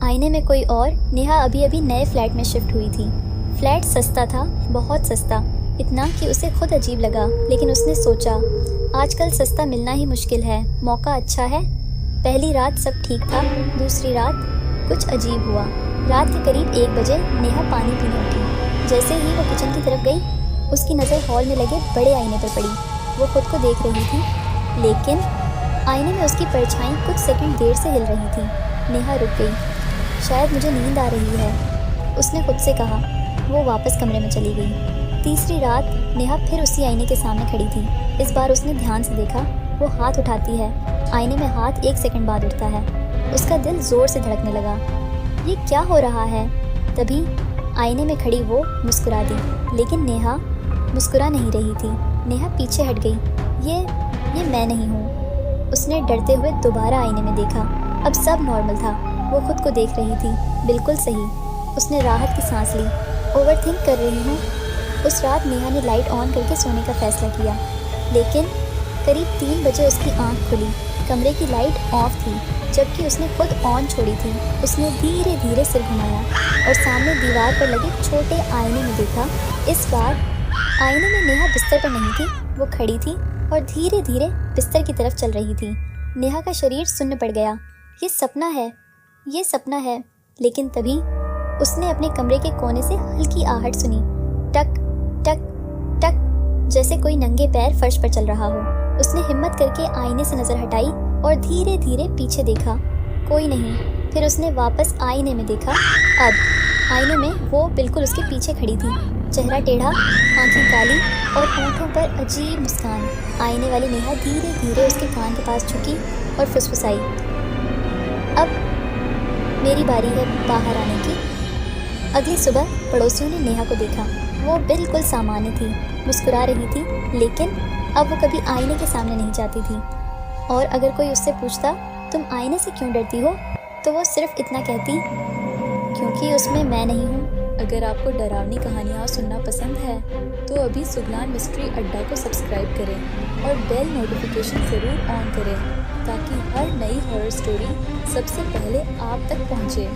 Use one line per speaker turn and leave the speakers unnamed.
आईने में कोई और। नेहा अभी अभी नए फ्लैट में शिफ्ट हुई थी। फ्लैट सस्ता था, बहुत सस्ता, इतना कि उसे खुद अजीब लगा। लेकिन उसने सोचा आजकल सस्ता मिलना ही मुश्किल है, मौका अच्छा है। पहली रात सब ठीक था, दूसरी रात कुछ अजीब हुआ। रात के करीब 1 बजे नेहा पानी पीने उठी। जैसे ही वो किचन की तरफ गई, उसकी नज़र हॉल में लगे बड़े आईने पर पड़ी। वो खुद को देख रही थी, लेकिन आईने में उसकी परछाई कुछ सेकंड देर से हिल रही थी। नेहा रुक गई। शायद मुझे नींद आ रही है, उसने खुद से कहा। वो वापस कमरे में चली गई। तीसरी रात नेहा फिर उसी आईने के सामने खड़ी थी। इस बार उसने ध्यान से देखा। वो हाथ उठाती है, आईने में हाथ 1 सेकंड बाद उठता है। उसका दिल ज़ोर से धड़कने लगा। ये क्या हो रहा है? तभी आईने में खड़ी वो मुस्कुरा दी, लेकिन नेहा मुस्कुरा नहीं रही थी। नेहा पीछे हट गई। ये मैं नहीं हूँ। उसने डरते हुए दोबारा आईने में देखा। अब सब नॉर्मल था। वो खुद को देख रही थी, बिल्कुल सही। उसने राहत की सांस ली। ओवरथिंक कर रही हूँ। उस रात नेहा ने लाइट ऑन करके सोने का फैसला किया, लेकिन करीब 3 बजे उसकी आंख खुली। कमरे की लाइट ऑफ थी, जबकि उसने खुद ऑन छोड़ी थी। उसने धीरे धीरे सिर घुमाया और सामने दीवार पर लगे छोटे आईने में देखा। इस बार आईने में नेहा बिस्तर पर नहीं थी, वो खड़ी थी और धीरे धीरे बिस्तर की तरफ चल रही थी। नेहा का शरीर सुन्न पड़ गया। ये सपना है, ये सपना है। लेकिन तभी उसने अपने कमरे के कोने से हल्की आहट सुनी। टक टक टक, जैसे कोई नंगे पैर फर्श पर चल रहा हो। उसने हिम्मत करके आईने से नज़र हटाई और धीरे धीरे पीछे देखा। कोई नहीं। फिर उसने वापस आईने में देखा। अब आईने में वो बिल्कुल उसके पीछे खड़ी थी। चेहरा टेढ़ा, आंखें काली और होंठों पर अजीब मुस्कान। आईने वाली नेहा धीरे धीरे उसके कान के पास झुकी और फुसफुसाई, अब मेरी बारी है बाहर आने की। अगली सुबह पड़ोसियों ने नेहा को देखा। वो बिल्कुल सामान्य थी, मुस्कुरा रही थी, लेकिन अब वो कभी आईने के सामने नहीं जाती थी। और अगर कोई उससे पूछता तुम आईने से क्यों डरती हो, तो वो सिर्फ इतना कहती, क्योंकि उसमें मैं नहीं हूँ।
अगर आपको डरावनी कहानियाँ सुनना पसंद है तो अभी सुगलान मिस्ट्री अड्डा को सब्सक्राइब करें और बेल नोटिफिकेशन ज़रूर ऑन करें, ताकि हर नई हॉरर स्टोरी सबसे पहले आप तक पहुँचे।